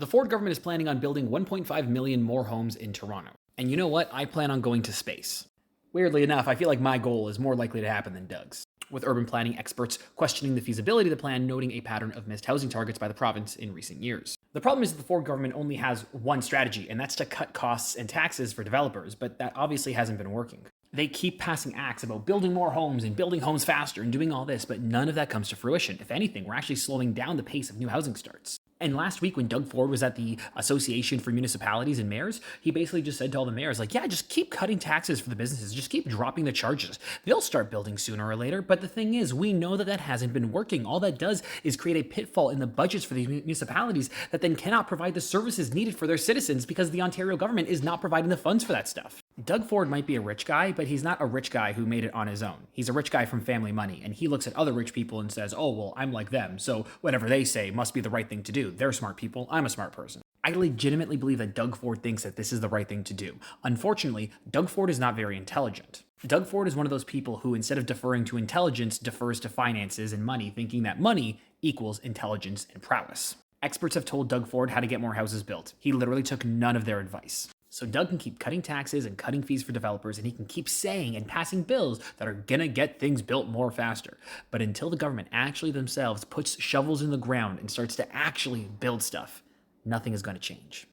The Ford government is planning on building 1.5 million more homes in Toronto. And you know what? I plan on going to space. Weirdly enough, I feel like my goal is more likely to happen than Doug's, with urban planning experts questioning the feasibility of the plan, noting a pattern of missed housing targets by the province in recent years. The problem is that the Ford government only has one strategy, and that's to cut costs and taxes for developers, but that obviously hasn't been working. They keep passing acts about building more homes and building homes faster and doing all this, but none of that comes to fruition. If anything, we're actually slowing down the pace of new housing starts. And last week, when Doug Ford was at the Association for Municipalities and Mayors, he basically just said to all the mayors, like, yeah, just keep cutting taxes for the businesses. Just keep dropping the charges. They'll start building sooner or later. But the thing is, we know that that hasn't been working. All that does is create a pitfall in the budgets for these municipalities that then cannot provide the services needed for their citizens because the Ontario government is not providing the funds for that stuff. Doug Ford might be a rich guy, but he's not a rich guy who made it on his own. He's a rich guy from family money, and he looks at other rich people and says, oh, well, I'm like them, so whatever they say must be the right thing to do. They're smart people, I'm a smart person. I legitimately believe that Doug Ford thinks that this is the right thing to do. Unfortunately, Doug Ford is not very intelligent. Doug Ford is one of those people who, instead of deferring to intelligence, defers to finances and money, thinking that money equals intelligence and prowess. Experts have told Doug Ford how to get more houses built. He literally took none of their advice. So Doug can keep cutting taxes and cutting fees for developers, and he can keep saying and passing bills that are gonna get things built more faster. But until the government actually themselves puts shovels in the ground and starts to actually build stuff, nothing is gonna change.